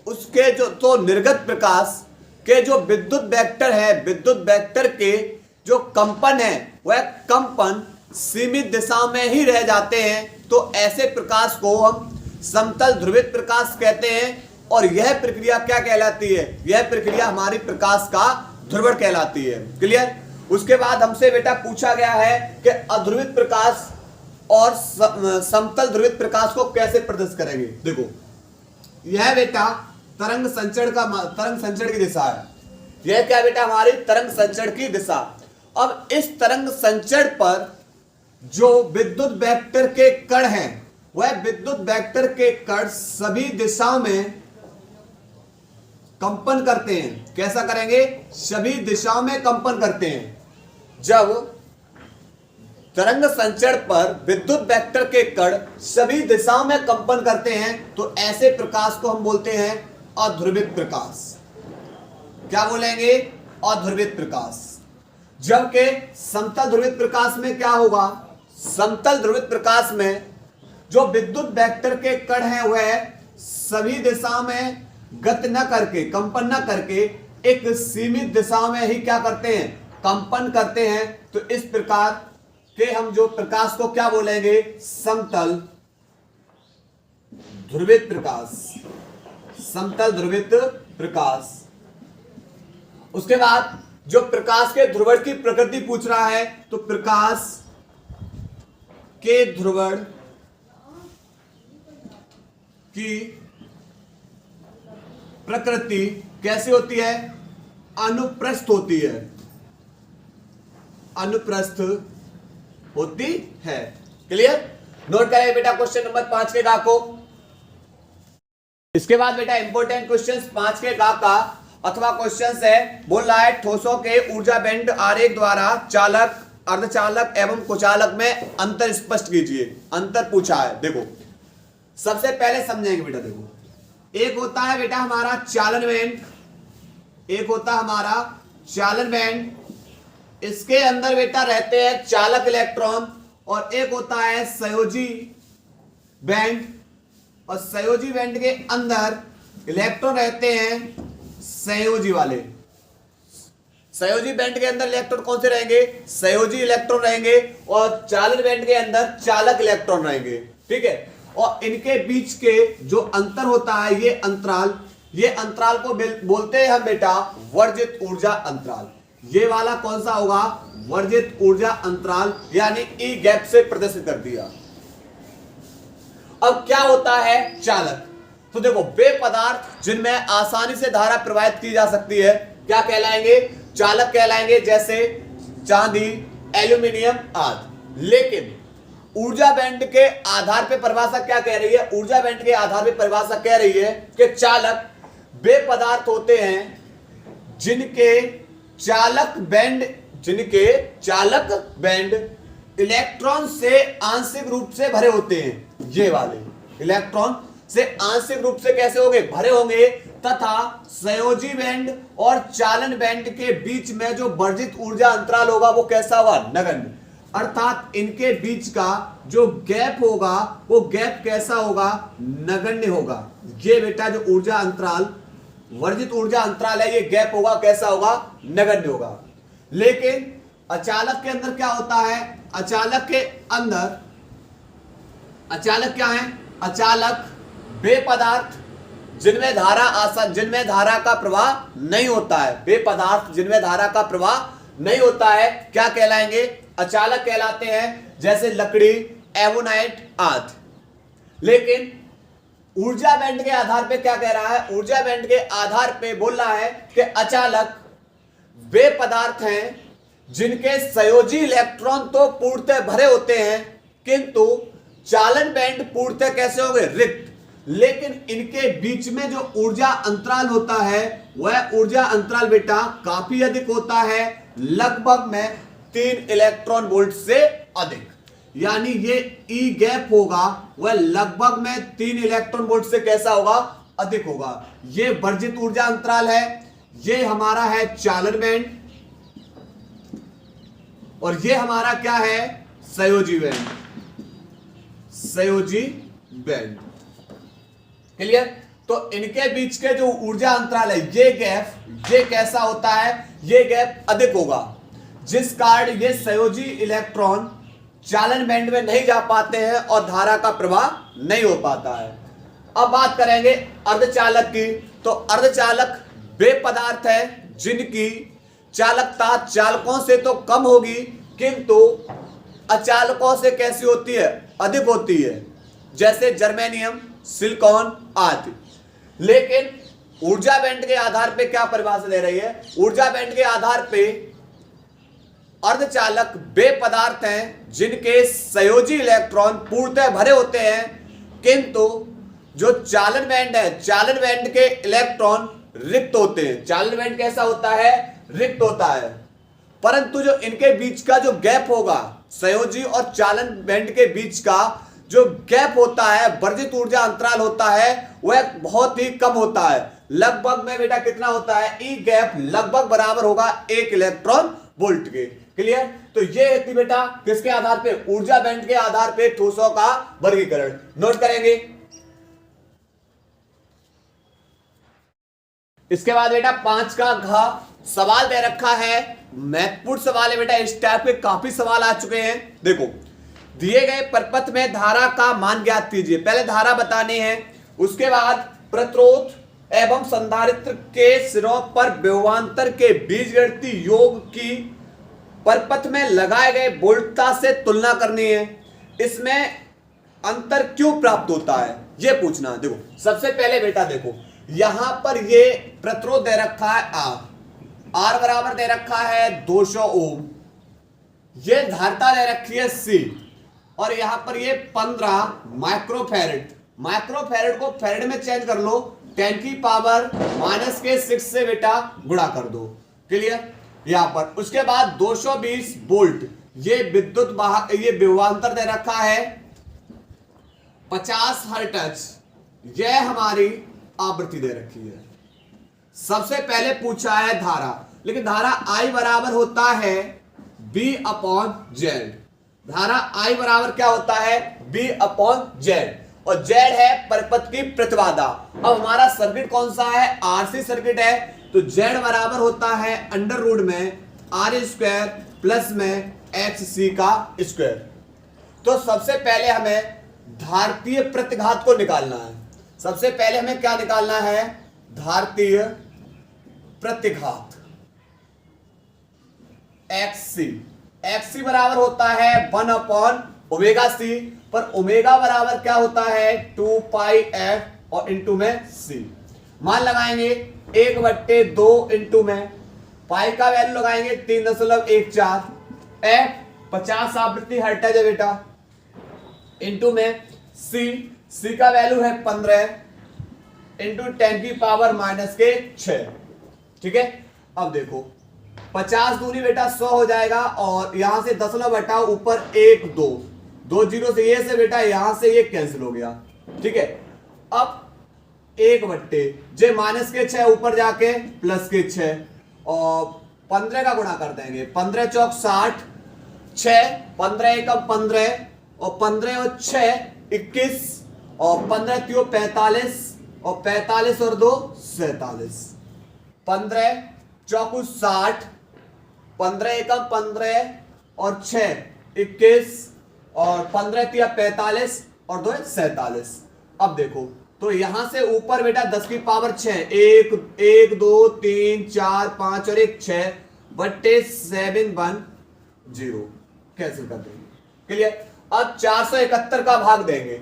उसके जो निर्गत प्रकाश के जो विद्युत वेक्टर है, विद्युत वेक्टर के जो कंपन है वह कंपन सीमित दिशा में ही रह जाते हैं। तो ऐसे प्रकाश को हम समतल ध्रुवित प्रकाश कहते हैं, और यह प्रक्रिया क्या कहलाती है, यह प्रक्रिया हमारी प्रकाश का ध्रुवण कहलाती है। क्लियर। उसके बाद हमसे बेटा पूछा गया है कि अध्रुवित प्रकाश और समतल ध्रुवित प्रकाश को कैसे प्रदर्शित करेंगे। देखो यह बेटा तरंग संचरण की दिशा है, यह क्या बेटा हमारी तरंग संचरण की दिशा। अब इस तरंग संचरण पर जो विद्युत वेक्टर के कण हैं वह विद्युत वेक्टर के कण सभी दिशाओं में कंपन करते हैं। कैसा करेंगे, सभी दिशाओं में कंपन करते हैं। जब तरंग संचरण पर विद्युत वेक्टर के कण सभी दिशाओं में कंपन करते हैं तो ऐसे प्रकाश को हम बोलते हैं अध्रुवित प्रकाश। क्या बोलेंगे, अध्रुवित प्रकाश। जबकि समतल ध्रुवित प्रकाश में क्या होगा, समतल ध्रुवित प्रकाश में जो विद्युत वेक्टर के कण हैं वह सभी दिशाओं में गति न करके, कंपन न करके एक सीमित दिशा में ही क्या करते हैं, कंपन करते हैं। तो इस प्रकार के हम जो प्रकाश को क्या बोलेंगे, समतल ध्रुवित प्रकाश। समतल ध्रुवित प्रकाश। उसके बाद जो प्रकाश के ध्रुवण की प्रकृति पूछ रहा है, तो प्रकाश के ध्रुवण की प्रकृति कैसी होती है? अनुप्रस्थ होती है, अनुप्रस्थ होती है। क्लियर? नोट करें बेटा क्वेश्चन नंबर 5 के गा को। इसके बाद बेटा इंपॉर्टेंट क्वेश्चंस 5 के गा का अथवा क्वेश्चंस है, बोल रहा है ठोसों के ऊर्जा बैंड आरेख द्वारा चालक, अर्धचालक एवं कुचालक में अंतर स्पष्ट कीजिए। अंतर पूछा है। देखो सबसे पहले समझेंगे बेटा, देखो एक होता है बेटा हमारा चालन बैंड, एक होता हमारा चालन बैंड, इसके अंदर बेटा रहते हैं चालक इलेक्ट्रॉन, और एक होता है संयोजी बैंड, और संयोजी बैंड के अंदर इलेक्ट्रॉन रहते हैं संयोजी वाले। संयोजी बैंड के अंदर इलेक्ट्रॉन कौन से रहेंगे? संयोजी इलेक्ट्रॉन रहेंगे, और चालन बैंड के अंदर चालक इलेक्ट्रॉन रहेंगे। ठीक है, और इनके बीच के जो अंतर होता है, ये अंतराल को बोलते हैं हम बेटा वर्जित ऊर्जा अंतराल। ये वाला कौन सा होगा? वर्जित ऊर्जा अंतराल, यानी ई गैप से प्रदर्शित कर दिया। अब क्या होता है चालक? तो देखो वे पदार्थ जिनमें आसानी से धारा प्रवाहित की जा सकती है क्या कहलाएंगे? चालक कहलाएंगे, जैसे चांदी, एल्यूमिनियम आदि। लेकिन ऊर्जा बैंड के आधार पर परिभाषा क्या कह रही है? ऊर्जा बैंड के आधार पर परिभाषा कह रही है कि चालक वे पदार्थ होते हैं जिनके चालक बैंड इलेक्ट्रॉन से आंशिक रूप से भरे होते हैं। ये वाले इलेक्ट्रॉन से आंशिक रूप से कैसे होंगे? भरे होंगे, तथा संयोजी बैंड और चालन बैंड के बीच में जो वर्जित ऊर्जा अंतराल होगा वो कैसा होगा? नगण्य। अर्थात इनके बीच का जो गैप होगा वो गैप कैसा होगा? नगण्य होगा। ये बेटा जो ऊर्जा अंतराल, वर्जित ऊर्जा अंतराल है, ये गैप होगा कैसा होगा? नगण्य होगा। लेकिन अचालक के अंदर क्या होता है? अचालक के अंदर क्या है? अचालक वे पदार्थ जिनमें धारा का प्रवाह नहीं होता है। वे पदार्थ जिनमें धारा का प्रवाह नहीं होता है क्या कहलाएंगे? अचालक कहलाते हैं, जैसे लकड़ी, एवोनाइट आदि। लेकिन ऊर्जा बैंड के आधार पे क्या कह रहा है? ऊर्जा बैंड के आधार पे बोल रहा है कि अचालक वे पदार्थ हैं जिनके संयोजी इलेक्ट्रॉन तो पूर्णतः भरे होते हैं, किंतु चालन बैंड पूर्णतः कैसे होंगे? रिक्त। लेकिन इनके बीच में जो ऊर्जा अंतराल होता है वह ऊर्जा अंतराल बेटा काफी अधिक होता है, लगभग में 3 इलेक्ट्रॉन वोल्ट से अधिक। यानी ये ई गैप होगा वह लगभग में 3 इलेक्ट्रॉन वोल्ट से कैसा होगा? अधिक होगा। ये वर्जित ऊर्जा अंतराल है, ये हमारा है चालन बैंड, और ये हमारा क्या है? संयोजी बैंड। संयोजी बैंड। क्लियर? तो इनके बीच के जो ऊर्जा अंतराल है, ये गैप, ये कैसा होता है? ये गैप अधिक होगा, जिस कारण ये संयोजी इलेक्ट्रॉन चालन बैंड में नहीं जा पाते हैं और धारा का प्रवाह नहीं हो पाता है। अब बात करेंगे अर्धचालक की। तो अर्धचालक वे पदार्थ है जिनकी चालकता चालकों से तो कम होगी, किंतु अचालकों से कैसी होती है? अधिक होती है, जैसे जर्मेनियम, सिलिकॉन आदि। लेकिन ऊर्जा बैंड के आधार पे क्या परिभाषा दे रही है? ऊर्जा बैंड के आधार पे अर्धचालक वे पदार्थ हैं जिनके संयोजी इलेक्ट्रॉन पूर्णतः भरे होते हैं, किंतु जो चालन बैंड है, चालन बैंड के इलेक्ट्रॉन रिक्त होते हैं। चालन बैंड कैसा होता है? रिक्त होता है। परंतु जो इनके बीच का जो गैप होगा, संयोजी और चालन बैंड के बीच का जो गैप होता है, वर्जित ऊर्जा अंतराल होता है, वह बहुत ही कम होता है। लगभग में बेटा कितना होता है? ई गैप लगभग बराबर होगा 1 इलेक्ट्रॉन वोल्ट के। क्लियर? तो ये थी बेटा किसके आधार पे? ऊर्जा बैंड के आधार पे ठोसों का वर्गीकरण। नोट करेंगे। इसके बाद बेटा 5 का घ सवाल दे रखा है, महत्वपूर्ण सवाल है बेटा। इस टाइप के काफी सवाल आ चुके हैं। देखो, दिए गए प्रपथ में धारा का मान ज्ञात कीजिए। पहले धारा बतानी है, उसके बाद प्रतिरोध, एवं संधारित्र के सिरों पर विभवांतर के बीजगणितीय योग की परपथ में लगाए गए वोल्टता से तुलना करनी है। इसमें अंतर क्यों प्राप्त होता है ये पूछना है। देखो सबसे पहले बेटा देखो यहां पर ये प्रतिरोध दे रखा है आर बराबर दे रखा है 200 ओम, ये धारिता दे रखी है सी, और यहां पर ये 15 माइक्रोफैरड। माइक्रोफैरड को फैरड में चेंज कर लो, 10 की पावर -6 से बेटा गुणा कर दो। क्लियर? यहां पर उसके बाद 220 वोल्ट, ये विद्युत ये विभवांतर दे रखा है 50 हर्ट्ज, यह हमारी आवृत्ति दे रखी है। सबसे पहले पूछा है धारा, लेकिन धारा I बराबर होता है B/Z। धारा I बराबर क्या होता है B/Z, और Z है परिपथ की प्रतिबाधा। अब हमारा सर्किट कौन सा है, RC सर्किट है, तो Z बराबर होता है अंडर रूट में R² प्लस में XC का स्क्वायर। तो सबसे पहले हमें धारतीय प्रतिघात को निकालना है। सबसे पहले हमें क्या निकालना है, धारतीय प्रतिघात XC बराबर होता है 1/ωc, पर ओमेगा बराबर क्या होता है 2πf और इंटू में C। मान लगाएंगे 1/2 इंटू में पाई का वैल्यू लगाएंगे 3.14, f 50 आवृत्ति हर्ट्ज है बेटा, इंटू में C का वैल्यू है 15 इंटू 10 की पावर -6। ठीक है, अब देखो 50 दूनी बेटा 100 हो जाएगा, और यहां से दशमलव घटाओ ऊपर 1 2 जीरो से ये से बेटा यहां से ये कैंसिल हो गया। ठीक है, अब 1/जे -6 ऊपर जाके +6, और 15 का गुणा कर देंगे, 15 चौक 60, 6 15 एकम 15, और 15 और 6 21, और 15 त्यों 45, और 45 और 2 47, 15 चौकू 60, 15 एकम 15 और 6 21, और 15 तिया 45 और 2 47। अब देखो तो यहां से ऊपर बेटा 10 की पावर 6, 1 2 3 4 5 और 1 6 बट्टे 7 1 0 कैंसिल कर देंगे। क्लियर? अब 471 का भाग देंगे,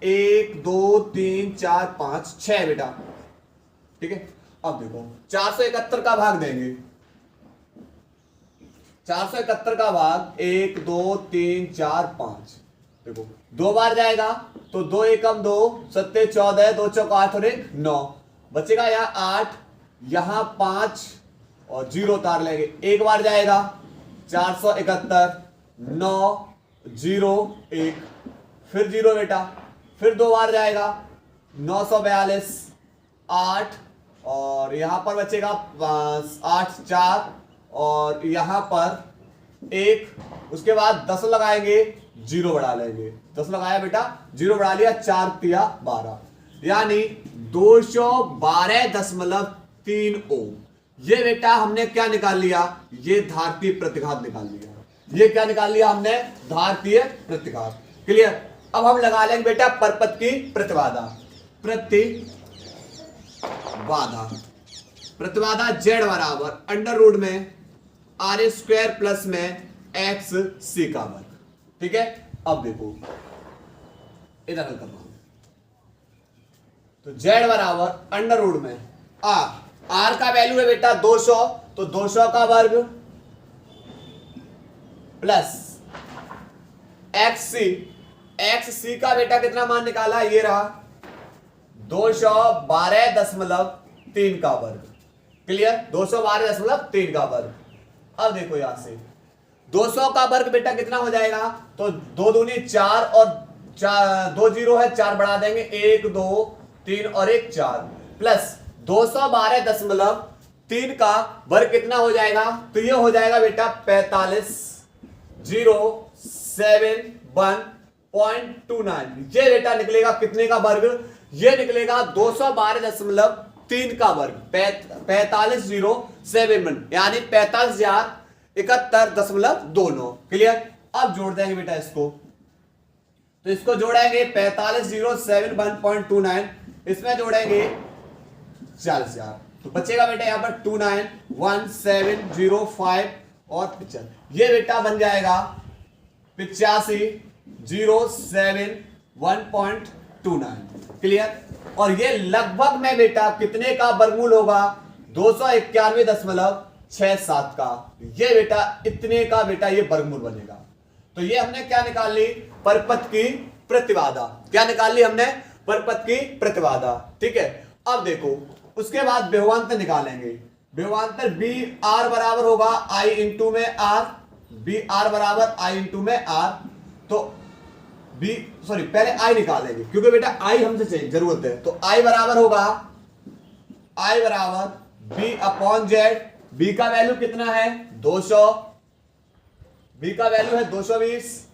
1 2 3 4 5 6 बेटा। ठीक है, अब देखो 471 का भाग देंगे, 471 का भाग 1 2 3 4 5, देखो 2 बार जाएगा तो 2 एकम 2 7 14, 2 चौक 8 और 1 9, बचेगा यहाँ 8, यहाँ 5 और 0 उतार लेंगे। एक बार जाएगा 471 9 0 1, फिर 0 बेटा, फिर 2 बार जाएगा 942 8, और यहां पर बचेगा 8 4, और यहां पर 1, उसके बाद 10 लगाएंगे 0 बढ़ा लेंगे, 10 लगाया बेटा 0 बढ़ा लिया, 4 तिया 12, यानी 212.3 ओम। ये बेटा हमने क्या निकाल लिया, ये धारतीय प्रतिघात निकाल लिया। ये क्या निकाल लिया हमने, धारतीय प्रतिघात। क्लियर? अब हम लगा लेंगे बेटा परपथ की प्रतिबाधा। प्रतिबाधा Z बराबर अंडर रूट में R² प्लस में XC का वर्ग। ठीक है, अब देखो इधर कर रहा हूं, तो Z बराबर अंडर रूट में R का वैल्यू है बेटा 200, तो 200 का वर्ग प्लस XC का बेटा कितना मान निकाला, ये रहा 212.3 का वर्ग। क्लियर? 212.3 का वर्ग। अब देखो यहां से 200 का वर्ग बेटा कितना हो जाएगा, तो 2 दूनी 4 और 2 जीरो है, 4 बढ़ा देंगे 1 2 3 और 1 4, प्लस 212.3 का वर्ग कितना हो जाएगा, तो ये हो जाएगा बेटा 45,071.29। ये बेटा निकलेगा कितने का वर्ग, ये निकलेगा 212.3 का वर्ग, 45,071 यानी 45,071.29। क्लियर? अब जोड़ देंगे बेटा इसको, तो इसको जोड़ेंगे 45,071.29, इसमें जोड़ेंगे 40,000। तो बचेगा बेटा यहाँ पर 291705 और 75, ये बेटा बन जाएगा 85,071.29। क्लियर। और ये लगभग में बेटा कितने का वर्गमूल होगा? 291.67 का। ये बेटा इतने का बेटा ये वर्गमूल बनेगा। तो ये हमने क्या निकाल ली? परपथ की प्रतिबाधा। क्या निकाल ली हमने? परपथ की प्रतिबाधा। ठीक है। अब देखो उसके बाद विभवांतर निकालेंगे। विभवांतर बी आर बराबर होगा आई इंटू में आर। बी आर बराबर आई इंटू में आर। तो बी सॉरी पहले आई निकालेंगे क्योंकि बेटा आई हमसे चाहिए जरूरत है। तो आई बराबर होगा आई बराबर बी अपॉन जेड। बी का वैल्यू कितना है? 200। बी का वैल्यू है 220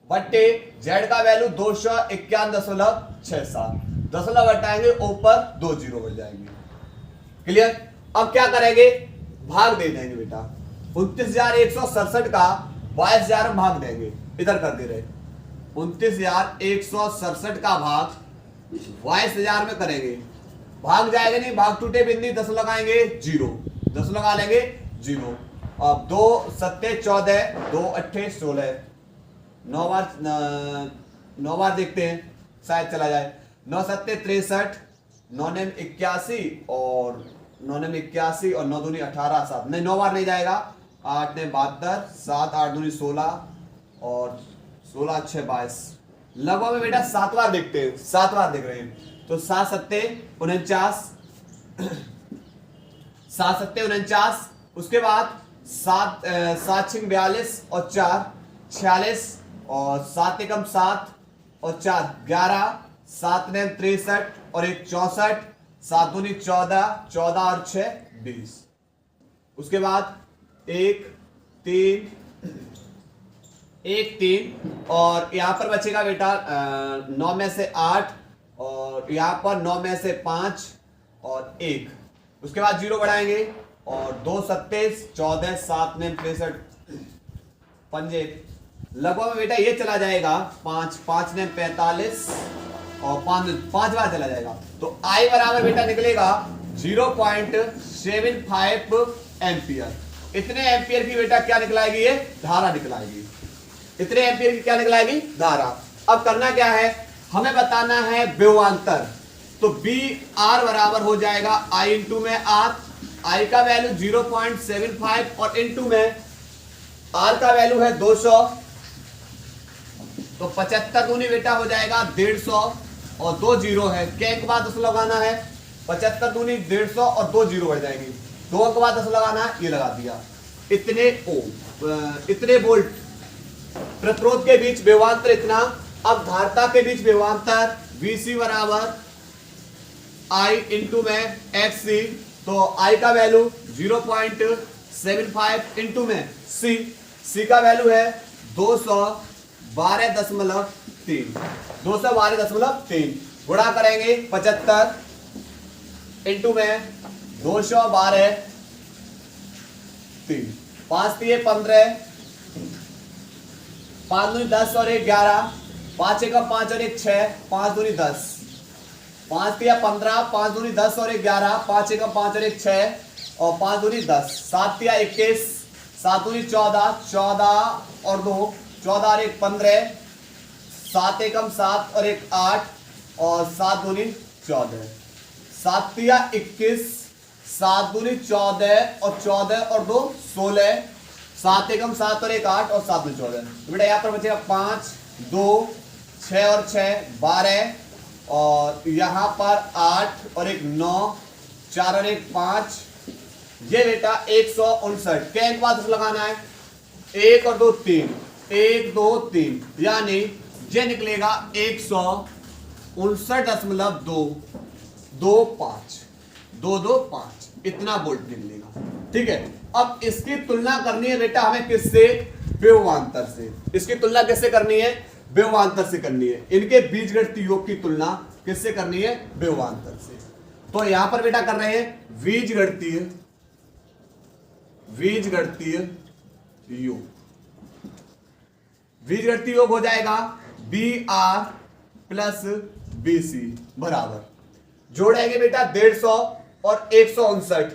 बट्टे जेड का वैल्यू 251.67। दशमलव हटाएंगे ऊपर 2 जीरो बन जाएंगे। क्लियर। अब क्या करेंगे? भाग दे देंगे बेटा। 29,167 का 22,000 में भाग देंगे। इधर कर दे रहे 29,167 का भाग 22,000 में करेंगे। भाग जाएगा नहीं, भाग टूटे बिंदी 10 लगाएंगे 0, 10 लगा लेंगे 0। अब 2 7 14, 2 8 16, 9 बार देखते हैं शायद चला जाए। 9 7 63, 9 9 81 और 9 9 81 और 9 दूनी 18 7 नहीं 9 बार नहीं जाएगा। 8 9 72, 7 8 दूनी 16 और 16 6 22। लगभग में बेटा 7 बार देखते हैं, 7 बार देख रहे हैं। तो 7 7 49, 7 7 49। उसके बाद 7 7 6 42 और 4 46 और 7 एकम 7 और 4 11, 7 9 63 और 1 64, 7 दूनी 14, 14 और 6 20। उसके बाद 1 3 और यहां पर बचेगा बेटा 9 में से 8 और यहां पर 9 में से 5 और 1। उसके बाद 0 बढ़ाएंगे और 2 27 14 7 9 63 पंजे। लगभग में बेटा ये चला जाएगा 5 5 9 45 और 5 बार चला जाएगा। तो आई बराबर बेटा निकलेगा 0.75 एम्पियर। इतने एम्पियर की बेटा क्या निकलाएगी? ये धारा निकलाएगी। इतने एम्पियर की क्या निकलाएगी? धारा। अब करना क्या है? हमें बताना है विभवांतर। तो बी आर बराबर हो जाएगा आई इंटू में आर। आई का वैल्यू 0.75 और इंटू में आर का वैल्यू है 200। तो 75 दूनी बेटा हो जाएगा 150 और 2 जीरो है। क्या के बाद 10 लगाना है? 75 दूनी 150 और 2 जीरो बढ़ जाएंगे। 2 के बाद 10 लगाना है, ये लगा दिया। इतने ओम इतने वोल्ट प्रतिरोध के बीच विभवांतर इतना। अब धारिता के बीच विभवांतर VC बराबर I इंटू में XC। तो I का वैल्यू 0.75 इंटू में C का वैल्यू है 212.3 212.3 गुणा करेंगे 75 इंटू में 212 3 5 3 15 5 दूनी 10 और 1 11 5 1 5 और 1 6 5 दूनी 10 5 3 15 5 दूनी 10 और 1 11 5 1 5 और 1 6 और 5 दूनी 10 7 3 21 7 दूनी 14 14 और 2 14 और 1 15 7 एकम 7 और 1 8 और 7 दूनी 14 7 3 21 7 दूनी 14 और 14 और 2 16 7 एकम 7 और 1 8 और 7 दूनी 14। तो बेटा यहाँ पर बचेगा 5 2 6 और 6 12 और यहाँ पर 8 और 1 9 4 और 1 5। ये बेटा 159 के एक बाद लगाना है 1 और 2 3 1 2 3 यानी ये निकलेगा 159.225 इतना वोल्ट निकलेगा। ठीक है। अब इसकी तुलना करनी है बेटा हमें किससे? विभवांतर से। इसकी तुलना किससे करनी है? विभवांतर से करनी है। इनके बीजगणितीय योग की तुलना किससे करनी है? विभवांतर से। तो यहां पर बेटा कर रहे हैं बीजगणितीय योग। बीजगणितीय योग हो जाएगा B R plus B C बराबर जोड़ेंगे बेटा 150 और 159,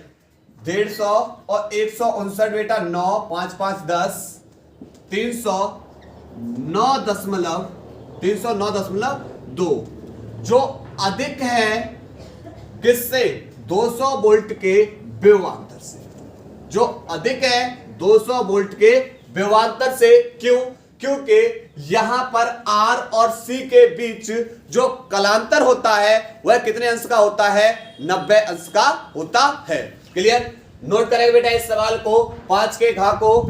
150 और 159 बेटा 9 5 5 10, 309.2 जो अधिक है किससे? 200 वोल्ट के विभवांतर से, जो अधिक है 200 वोल्ट के विभवांतर से। क्यों? क्योंकि यहां पर R और C के बीच जो कलांतर होता है वह कितने अंश का होता है? 90 अंश का होता है। क्लियर? नोट करेंगे बेटा इस सवाल को, 5 के घा को